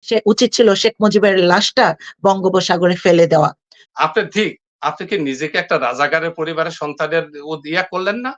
সে উচিত ছিল শেখ মুজিবের লাশটা বঙ্গোপসাগরে ফেলে দেওয়া। আপনি ঠিক, আপনি কি নিজেকে একটা রাজাকারের পরিবারের সন্তানের ইয়া করলেন না?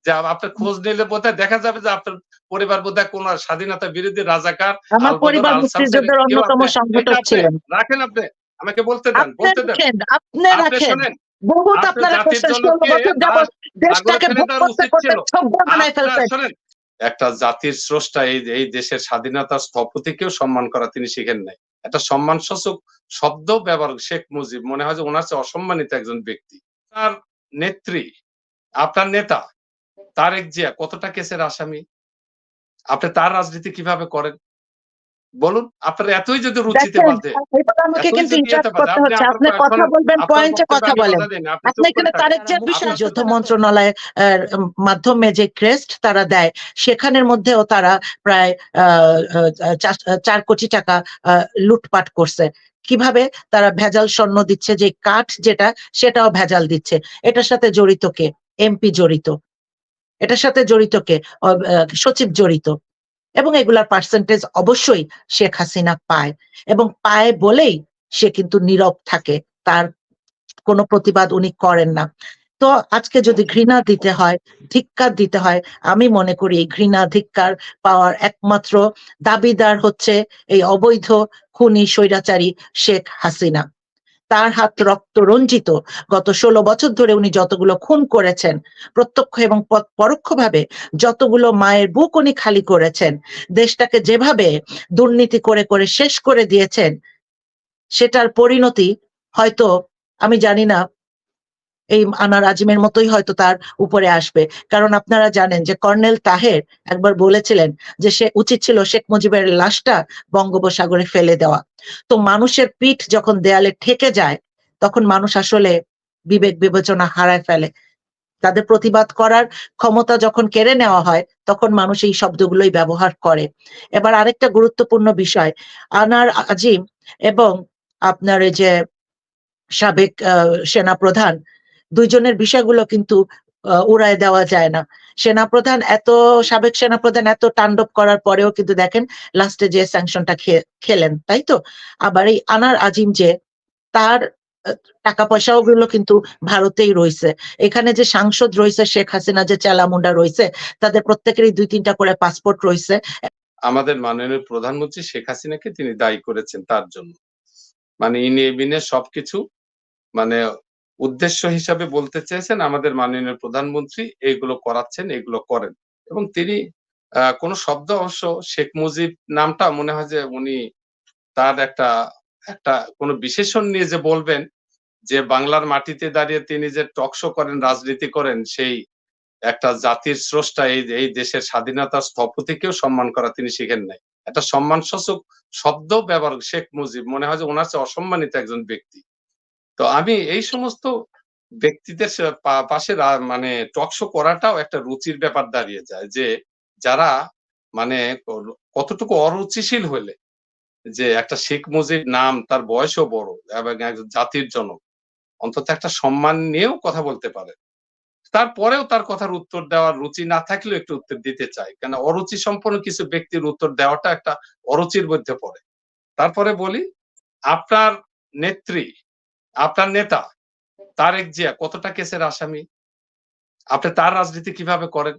যে আপনার খোঁজ নিলে বোধহয় দেখা যাবে যে আপনার পরিবার বোধহয় কোন স্বাধীনতা বিরোধী রাজাকার, আমার আলবদর, পরিবার আলসামসের মুক্তিযুদ্ধের কেউ অন্যতম আছে? সংগঠক এটা আপনি ছিলেন। রাখেন আপনি। আমাকে বলতে দেন, আপনি বলতে দেন। রাখেন, আপনি আপনি রাখেন। শোনেন, বহুত আপনি আপনারা জাতির করছেন, 16 জনককে বছর যাবৎ সাগরে দেশটাকে ফেলে ভোগ দেওয়ার করতে উচিত করতে ছিল। সভ্য বানায় আপনার ফেলছেন। শোনেন, একটা জাতির স্রষ্টা এই দেশের স্বাধীনতার স্থপতিকেও সম্মান করা তিনি শিখেন নাই। একটা সম্মানসূচক শব্দ ব্যবহার শেখ মুজিব মনে হয় যে ওনার চেয়ে অসম্মানিত একজন ব্যক্তি। তার নেত্রী, আপনার নেতা তারেক জিয়া কতটা কেসের আসামি? আপনি তার রাজনীতি কিভাবে করেন? বলুন, আপনার এতই যদি রুচিতে দেখেন, বাধে, এবার আমাকে এতই কিন্তু যদি ইন্টারাপ্ট বাধে, করতে আপনি হচ্ছে। আপনি আপনার কথা শোনেন, বলবেন, আপনার পয়েন্টে বক্তব্যে কথা আমি বলেন। বাধা দেই না। আপনি আপনি চুপ করে এখানে থাকেন। তারেক জিয়ার বিষয়ে আপনার যুদ্ধ মন্ত্রণালয়ের মাধ্যমে যে ক্রেস্ট তারা দেয়, সেখানের মধ্যেও তারা প্রায় 4 কোটি টাকা লুটপাট করছে। কিভাবে? তারা ভেজাল স্বর্ণ দিচ্ছে, যে কাঠ যেটা সেটাও ভেজাল দিচ্ছে। এটার সাথে জড়িত কে? এমপি জড়িত। এটার সাথে জড়িত কে? সচিব জড়িত। এবং এগুলার পার্সেন্টেজ অবশ্যই শেখ হাসিনা পায়, এবং পায় বলেই সে কিন্তু নীরব থাকে, তার কোনো প্রতিবাদ উনি করেন না। তো আজকে যদি ঘৃণা দিতে হয়, ধিক্কার দিতে হয়, আমি মনে করি এই ঘৃণা ধিক্কার পাওয়ার একমাত্র দাবিদার হচ্ছে এই অবৈধ খুনি স্বৈরাচারী শেখ হাসিনা। তার হাত রক্ত রঞ্জিত। গত 16 বছর ধরে উনি যতগুলো খুন করেছেন, প্রত্যক্ষ এবং পরোক্ষভাবে যতগুলো মায়ের বুক উনি খালি করেছেন, দেশটাকে যেভাবে দুর্নীতি করে করে শেষ করে দিয়েছেন, সেটার পরিণতি হয়তো আমি জানি না, এই আনার আজিমের মতোই হয়তো তার উপরে আসবে। কারণ আপনারা জানেন যে কর্নেল তাহের একবার বলেছিলেন যে সে উচিত ছিল শেখ মুজিবের লাশটা বঙ্গোপসাগরে ফেলে দেওয়া। তো মানুষের পিঠ যখন দেয়ালে ঠেকে যায়, তখন মানুষ আসলে বিবেক বিবেচনা হারায় ফেলে। তাদের প্রতিবাদ করার ক্ষমতা যখন কেড়ে নেওয়া হয়, তখন মানুষ এই শব্দগুলোই ব্যবহার করে। এবার আরেকটা গুরুত্বপূর্ণ বিষয়, আনার আজিম এবং আপনার এই যে সাবেক সেনাপ্রধান, দুইজনের বিষয়গুলো কিন্তু উড়ায় দেওয়া যায় না। সাবেক সেনাপ্রধান এত তাণ্ডব করার পরেও কিন্তু দেখেন লাস্টে যে স্যাংশনটা খেলেন, তাই তো? আবার এই আনার আজিম যে, তার টাকা পয়সাও গুলো কিন্তু ভারতেই রয়েছে। এখানে যে সাংসদ রয়েছে, শেখ হাসিনা যে চেলামুন্ডা রয়েছে, তাদের প্রত্যেকেরই 2-3টা করে পাসপোর্ট রয়েছে। আমাদের মাননীয় প্রধানমন্ত্রী শেখ হাসিনাকে তিনি দায়ী করেছেন তার জন্য। মানে ইনি বিনে সবকিছু মানে উদ্দেশ্য হিসাবে বলতে চেয়েছেন আমাদের মাননীয় প্রধানমন্ত্রী এইগুলো করাচ্ছেন, এগুলো করেন। এবং তিনি কোন শব্দ অবশ্য শেখ মুজিব নামটা মনে হয় যে উনি তার একটা একটা কোন বিশেষণ নিয়ে যে বলবেন যে বাংলার মাটিতে দাঁড়িয়ে তিনি যে টকশো করেন, রাজনীতি করেন, সেই একটা জাতির স্রষ্টা এই দেশের স্বাধীনতার স্থপতিকেও সম্মান করা তিনি শিখেন নাই। একটা সম্মানসূচক শব্দ ব্যবহার শেখ মুজিব মনে হয় যে ওনার চেয়ে অসম্মানিত একজন ব্যক্তি। তো আমি এই সমস্ত ব্যক্তিদের পাশে মানে টকশো করাটাও একটা রুচির ব্যাপার দাঁড়িয়ে যায় যে যারা মানে কতটুকু অরুচিশীল হলে যে একটা শেখ মুজিব নাম, তার বয়সও বড় এবং একজন জাতির জনক, অন্তত একটা সম্মান নিয়েও কথা বলতে পারে। তারপরেও তার কথার উত্তর দেওয়ার রুচি না থাকলেও একটু উত্তর দিতে চাই, কেন অরুচি সম্পন্ন কিছু ব্যক্তির উত্তর দেওয়াটা একটা অরুচির মধ্যে পড়ে। তারপরে বলি, আপনার নেত্রী, আপনার নেতা তারেক জিয়া কতটা কেসের আসামি? আপনি তার রাজনীতি কিভাবে করেন?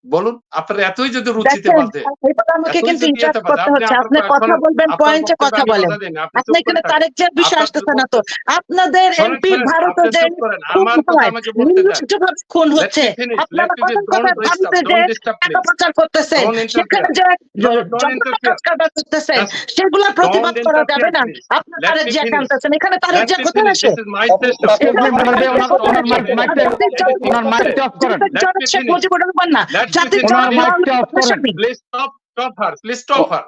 বলুন, আপনার এতই যদি রুচিতে দেখেন, বাধে, এবার আমাকে এতই কিন্তু যদি ইন্টারাপ্ট বাধে, করতে আপনি হচ্ছে। আপনি আপনার কথা শোনেন, বলবেন, আপনার পয়েন্টে বক্তব্যে কথা আমি বলেন। বাধা দেই না। আপনি আপনি চুপ করে এখানে থাকেন। তারেক জিয়ার বিষয়ে আপনার আসতেছেন না তো। বক্তব্য আপনাদের শোনেন, এমপি শোনেন, ভারতে আপনি যে চুপ করেন। খুন আমার কথা হয়, আমাকে বলতে দেন। নির্দিষ্টভাবে খুন Let হচ্ছে, me finish. Let আপনারা me কথা finish. কথা Don't disturb. ভারতে যে Don't disturb, টাকা please. পাচার করতেছেন, Don't সেখানে interfere. যে No, no, don't জঘন্য interfere. কাজ কারবার করতেছেন, Just সেগুলা প্রতিবাদ don't করা যাবে interfere, না। please. আপনার Let Tarique me Zia finish. টানতেছেন, এখানে তারেক Let জিয়া me কোথায় finish. আসে? This is my session. এটা তারেক জিয়া কোথায় আসে? জাতির জনক Let me Sheikh finish. Let me Sheikh finish. Mujibur Rahman না, Let me জাতির finish. জনক Please, আসামি। please stop her. Please stop her.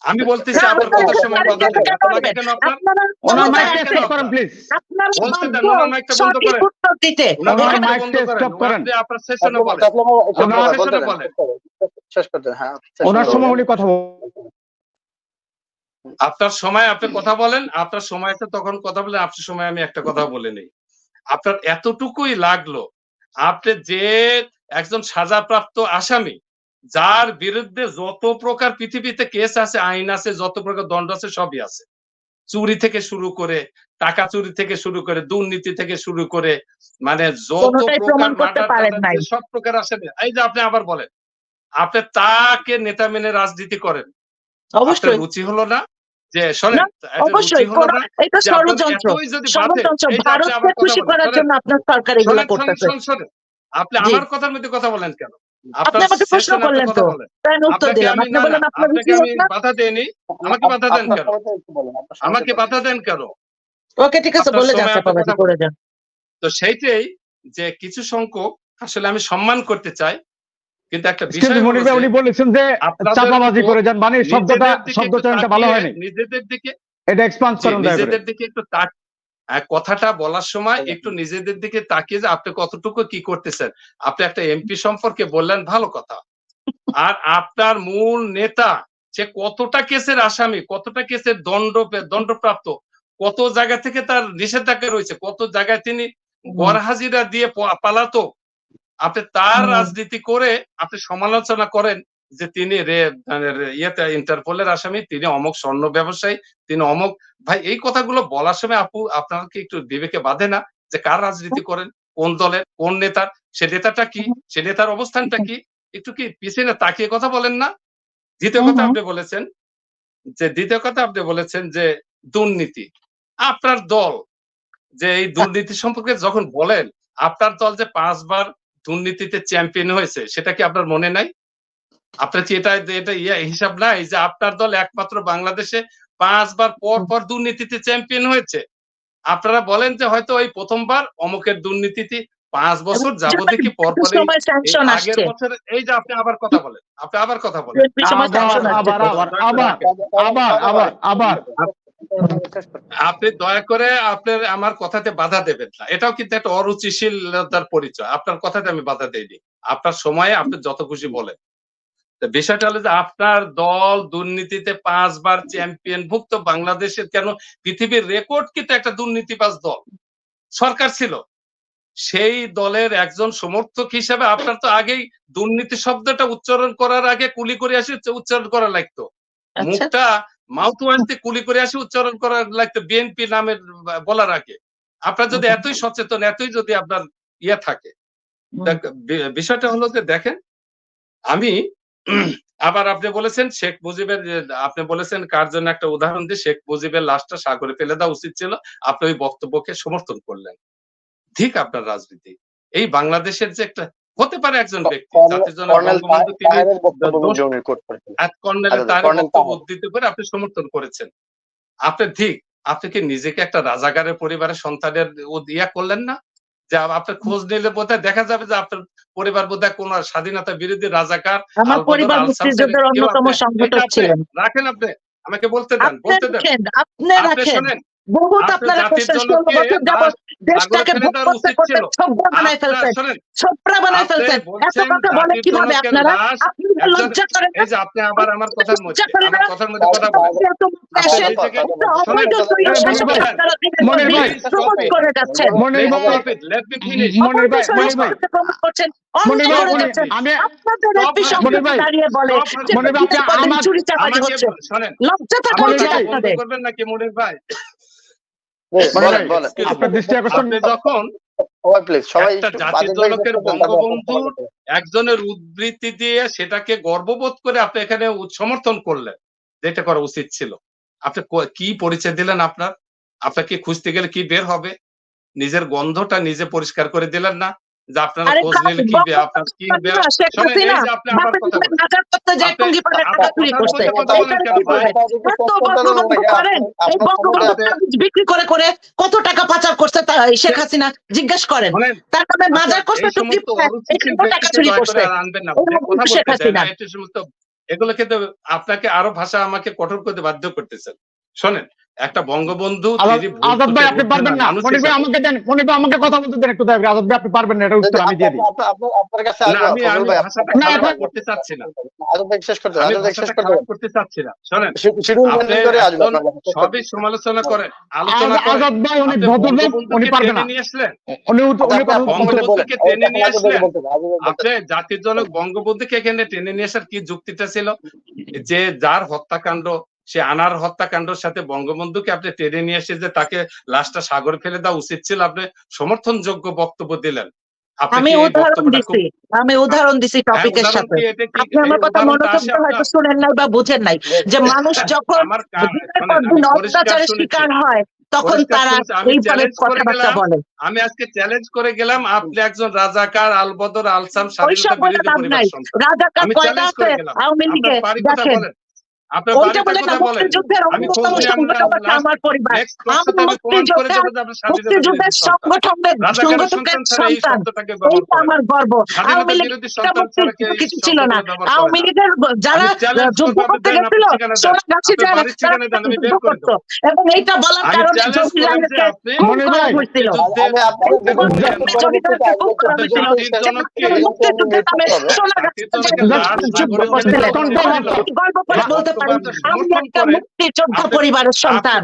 আমি বলতেছি না, আপনার আপনারা কথার এখন সময় তারেক কথা জিয়াকে দেন। কেন এত লাগে আনবেন? কেন আপনার? আপনারা এত ক্ষমতায় লাগে কেন আছেন, আপনার? আপনারা বলতে দেন, বাধ্য ওনার মাইকটা বন্ধ সঠিক করেন। উত্তর দিতে। ওনার এখানে মাইকটা বন্ধ করেন। আপনি আপনার সেশনে বলেন। আপনার সেশনে বলেন। শেষ করতে, হ্যাঁ, ওনার সময় উনি কথা আপনার সময় আপনি কথা বলেন, আপনার সময় আছে তখন কথা বলেন, আপনার সময় আমি একটা কথা বলে নেই। আপনার এতটুকুই লাগলো, আপনি যে একজন সাজাপ্রাপ্ত আসামি, যার বিরুদ্ধে যত প্রকার পৃথিবীতে কেস আছে, আইন আছে, যত প্রকার দণ্ড আছে সবই আছে। চুরি থেকে শুরু করে, টাকা চুরি থেকে শুরু করে, দুর্নীতি থেকে শুরু করে, মানে যত কোনোটাই প্রকার প্রমাণ করতে মার্ডার পারেন নাই। সব প্রকার আসে। এই যে আপনি আবার বলেন, আপনি তাকে নেতা মেনে রাজনীতি করেন। আপনার অবশ্যই রুচি হলো না যে শোনেন, না, এটা রুচি অবশ্যই হলো না এটা যে আপনার ষড়যন্ত্র, এতই যদি বাধে, ষড়যন্ত্র। এই যে আপনি ভারতকে আবার কথা খুশি বলেন, করার শোনেন জন্য আপনার সরকার এগুলা শোনেন শোনেন করতেছে। শোনেন শোনেন আপনি জি, আমার কথার মধ্যে কথা বলেন কেন? আপনি আপনার আমাকে প্রশ্ন সেশনে আপনি করলেন কথা তো, বলেন। তাই আমি উত্তর আপনাকে দিলাম। আমি আপনি না বললেন আপনার আপনাকে রুচি আমি হোক না। বাধা দেইনি। আমাকে বাধা দেন আপনার কেন? কথাটা একটু বলেন, আপনার সমস্যাটা আমাকে বলেন। বাধা দেন কেন? ওকে, ঠিক আছে, আপনার বলে যান সময় আপনি চাপাবাজি কথা করে বলেন। যান। তো সেইটাই যে কিছু সংখ্যক আসলে আমি সম্মান করতে চাই, কিন্তু একটা কিন্তু বিষয় হলো মনির ভাই যে উনি বলেছেন যে আপনাদের চাপাবাজি করে যান, মানে শব্দটা নিজেদের দিকে শব্দ একটু চয়নটা ভালো তাকিয়ে, হয়নি, নিজেদের দিকে এটা এক্সপান্স জি, করুন দয়া করে। নিজেদের দিকে একটু কথাটা বলার সময় একটু নিজেদের দিকে তাকিয়ে যে আপনি কতটুকু কি করতেছেন। আপনি একটা এমপি সম্পর্কে বললেন, ভালো কথা। আর আপনার মূল নেতা সে কতটা কেসের আসামি, কতটা কেসের দণ্ডপ্রাপ্ত, কত জায়গা থেকে তার নিষেধাজ্ঞা রয়েছে, কত জায়গায় তিনি গড় হাজিরা দিয়ে পালাতক। আপনি তার রাজনীতি করে আপনি সমালোচনা করেন যে তিনি ইন্টারপোলের আসামি, তিনি অমুক স্বর্ণ ব্যবসায়ী, তিনি অমুক। ভাই, এই কথাগুলো বলার সময় আপু আপনার কি একটু বিবেকে বাধে না যে কার রাজনীতি করেন, কোন দলের, কোন নেতার, সে নেতাটা কি, সে নেতার অবস্থানটা কি? একটু কি পিছনে তাকিয়ে কথা বলেন না? দ্বিতীয় কথা আপনি বলেছেন যে দুর্নীতি। আপনার দল যে এই দুর্নীতি সম্পর্কে যখন বলেন, আপনার দল যে ৫ বার দুর্নীতিতে চ্যাম্পিয়ন হয়েছে, সেটা কি আপনার মনে নাই? আপনার কি এটা হিসাব নাই যে আপনার দল একমাত্র বাংলাদেশে ৫ বার পর দুর্নীতিতে চ্যাম্পিয়ন হয়েছে? আপনারা বলেন যে হয়তো এই ১ম বার অমুকের দুর্নীতিতে ৫ বছর যাবতীয় কি পরপরই সময় এই স্যাংশন আগের আসছে, বছরে এই যে আপনি আবার কথা বলেন, বিএনপির সময় স্যাংশন আসছে আবার তো। আবার আপনি দয়া করে আপনার আমার কথাতে বাধা দেবেন না। এটাও কিন্তু একটা অরুচিশীলতার পরিচয়। আপনার কথাতে আমি বাধা দেইনি। আপনার সময়ে আপনি যত খুশি বলেন। তো বিষয়টা হলো যে আপনার দল দুর্নীতিতে ৫ বার চ্যাম্পিয়নভুক্ত, বাংলাদেশের কেন পৃথিবীর রেকর্ডকৃত একটা দুর্নীতিবাজ দল সরকার ছিল। সেই দলের একজন সমর্থক হিসেবে আপনার তো আগেই দুর্নীতি শব্দটা উচ্চারণ করার আগে কুলি করে আসি উচ্চারণ করা লাগতো। আচ্ছা, মুখটা মাউথ ওয়াশ দিয়ে কুলি করে আসি উচ্চারণ করা লাগতো বিএনপি নামের বলার আগে। আপনার যদি এতই সচেতন, এতই যদি আপনার থাকে, বিষয়টা হলো যে দেখেন, আমি আবার আপনি বলেছেন শেখ মুজিবের আপনি বলেছেন কার জন্য একটা উদাহরণ দিয়ে শেখ মুজিবের লাশটা সাগরে ফেলে দেওয়া উচিত ছিল। আপনি ওই বক্তব্যকে সমর্থন করলেন। ঠিক আপনার রাজনীতি। এই বাংলাদেশের যে একটা হতে পারে একজন ব্যক্তি জাতির জনক বঙ্গবন্ধু তিনি তাহেরের বক্তব্য জমির কোট করেছেন। কর্নেল তাহেরের বক্তব্য উদ্ধৃত করে আপনি সমর্থন করেছেন। আপনি ঠিক, আপনি কি নিজেকে একটা রাজাকারের পরিবারের সন্তানের করলেন না? যে আপনার খোঁজ নিলে বোধহয় দেখা যাবে যে আপনার পরিবার বোধহয় কোন স্বাধীনতা বিরোধী রাজাকার, আমার আলবদর, পরিবার আলসামসের মুক্তিযুদ্ধের কেউ অন্যতম আপনি সংগঠক আপনি ছিলেন। রাখেন আপনি। আমাকে বলতে দেন, আপনি বলতে দেন। রাখেন, আপনি আপনি রাখেন। শোনেন, বহুত আপনি আপনারা জাতির করছেন, ১৬ জনককে বছর যাবৎ দেশটাকে ফেলে ভোগ দেওয়ার করতে উচিত করতে ছিল। ছোবরা বানায় আপনার ফেলছেন, শোনেন, ছোবরা বানায় আপনি ফেলছেন। এত বলছেন কথা বলে জাতির কিভাবে জনকের আপনারা? লাশ আপনি একজন, লজ্জা করেন না? এই যে আপনি আবার আমার কথার লজ্জা মধ্যে করে না? কথা বলেন। আপনি আপনি আসেন, এই জায়গায় একটা শোনেন, অবৈধ স্বৈর মনির শাসক ভাই, আপনারা দিনের পর মনির দিন ভাই, প্রমোট করে যাচ্ছেন। মনির ভাই, let me finish. মনির ভাই, অবৈধ স্বৈর শাসককে প্রমোট করছেন, মনির অন্যায় ভাই, করে যাচ্ছেন। আমি আপনাদের সব এমপি হারাবেন। মনির সম্পর্কে ভাই, দাঁড়িয়ে বলে সব যে হারাবেন। মনির ভাই, দিনের পর দিন আমার চুরি চাপাতি আমাকে হচ্ছে। শোনেন, লজ্জা থাকা আপনি উচিত ভাই, বন্ধ আপনাদের। করবেন নাকি মনির ভাই? বলেন বলেন Excuse me. আপনার দৃষ্টি আকর্ষণ আপনি যখন সবাই প্লিজ, সবাই একটা একটু জাতির বাজেট ভাই জনকের বক্তব্য দেন, তারপর আপনার বঙ্গবন্ধুর সমালোচনা। একজনের উদ্ধৃতি দিয়ে সেটাকে গর্ববোধ করে আপনি এখানে সমর্থন করলেন, যেটা করা উচিত ছিল। আপনি কি পরিচয় দিলেন আপনার? আপনাকে খুঁজতে গেলে কি বের হবে? নিজের গন্ধটা নিজে পরিষ্কার করে দিলেন না? যে আপনারা আরে খোঁজ নিলে কি আপনার কি শেখ শোনেন, হাসিনা এই যে আপনি আবার বাপের কথা দিকে বলেন। বাজার করতে যায় আপনি টুঙ্গি পাড়ায় টাকা আপনার চুরি কথার করছে। মধ্যে কথা বলেন এইখানে কেন কি ভাই? করবেন? এত বঙ্গবন্ধু করেন, এই বঙ্গবন্ধু বিক্রি করে করে কত টাকা পাচার করছে শেখ হাসিনা জিজ্ঞেস করেন। শোনেন, তার নামে মাজার আচ্ছা, করছে এই টুঙ্গি সমস্ত পাড়ায়, অরুচিশীল এখানেও টাকা ব্যক্তিকে চুরি দয়া করে করছে। আর আনবেন না। এই যে কথা শেখ বলতে চাই না, হাসিনা। এই সমস্ত এগুলো কিন্তু আপনাকে আরো ভাষা আমাকে কঠোর করতে বাধ্য করতেছেন। শোনেন, একটা বঙ্গবন্ধু তিনি ভুল আজাদ ভাই থেকে আপনি ঊর্ধ্বে পারবেন না, মানুষ মনির ভাই হিসেবে- আমাকে দেন, মনির ভাই আমাকে কথা বলতে দেন একটু দয়া করে। আজাদ ভাই আপনি পারবেন না, এটা উত্তর আমি দিয়ে দিই। আপনার কাছে না, আসবো আমি ফজল ভাই, ভাষাটা না, খারাপ এখন- করতে চাচ্ছি না, আজাদ ভাই শেষ করতে আমি আজাদ ভাই শেষ ভাষাটা করতে খারাপ করতে চাচ্ছি না। শোনেন, শিডিউল আপনি মেনটেন করে আসবো এখন আপনার কাছে, শেষ সবই করতে। সমালোচনা করেন, আলোচনা করেন। আজাদ ভাই উনি আপনি ভদ্রলোক, উনি বঙ্গবন্ধুকে পারবে টেনে না। নিয়ে আসলেন, উনি উনি আপনি কথা বলেন, বঙ্গবন্ধুকে টেনে নিয়ে আজাদ ভাই আসলেন। বলতে দাও, আজাদ ভাই বলতে আপনি জাতির জনক বঙ্গবন্ধুকে এখানে টেনে নিয়ে আসার কি যুক্তিটা ছিল? যে যার হত্যাকাণ্ড, সে আনার হত্যাকাণ্ডের সাথে বঙ্গবন্ধুকে আপনি টেনে নিয়ে এসে যে তাকে লাশটা সাগরে ফেলে দেওয়া উচিত ছিল, আপনি সমর্থনযোগ্য বক্তব্য দিলেন। আপনি আমি কি এই উদাহরণ বক্তব্যটা দিছি, আমি উদাহরণ দিছি হ্যাঁ, টপিকের উদাহরণ সাথে। কি এটা কি আপনি আমার এই কথা উদাহরণটা মনোযোগ আসে দিয়ে হয়তো আপনার? শুনেন নাই বা বুঝেন নাই যে মানুষ যখন আমার দিনের শোনেন, পর আমি দিন পরিষ্কার অত্যাচারের শুনেছি, শিকার হয় তখন পরিষ্কার তারা শুনেছি, আমি এইভাবে চ্যালেঞ্জ করে কথাবার্তা গেলাম, বলে। আমি আজকে চ্যালেঞ্জ করে গেলাম, আপনি একজন রাজাকার, আলবদর, আলসাম, ওইসব স্বাধীনতা বলে বিরোধী লাভ পরিবার নাই। সন্তান। রাজাকার আমি কয়টা চ্যালেঞ্জ আছে করে গেলাম। আওয়ামী আপনার লীগে? বাড়ির কথা দেখেন, বলেন, আপনার ওইটা বাড়িটার বলে না, কথা বলেন। মুক্তিযুদ্ধের আমি অন্যতম খোঁজ নিয়ে সংগঠক হচ্ছে last আমার পরিবার। next আমি প্রশ্নতে আমি প্রমাণ করে দেবো যে আপনার স্বাধীনতা মুক্তিযুদ্ধের বিরোধী সন্তান। রাজাকারের সংগঠকের সন্তান ছাড়া এই সন্তান, শব্দটাকে ব্যবহার এইটা করেন। আমার গর্ব। স্বাধীনতা আওয়ামী লীগের বিরোধী সন্তান ছাড়া কেউ এই কিছু ছিল না। শব্দগুলো ব্যবহার করে আওয়ামী না। লীগের যারা আমি চ্যালেঞ্জ যুদ্ধ করবো, আপনি করতে দেন, গেছিল আপনার ঠিকানা দেন, সোনাগাছি আপনার যায় বাড়ির ঠিকানা দেন, আমি যুদ্ধ বের করে করতো, দেবো। এবং এইটা বলার আমি কারণে চ্যালেঞ্জ করলাম যে জঙ্গিলাদেরকে আপনি খুন মনির করা ভাই, হয়েছিল। মুক্তিযুদ্ধে জাতির জনককে মুক্তিযুদ্ধের নামে জাতির জনকের লাশ যুদ্ধ সাগরে ফেলে করছিলেন। দেওয়ার কথা আমি বলল। গর্ব করে এই বলতে পারি বক্তব্য আপনি আমি সমর্থন একটা করেন। মুক্তিযোদ্ধা আপনি- পরিবারের সন্তান।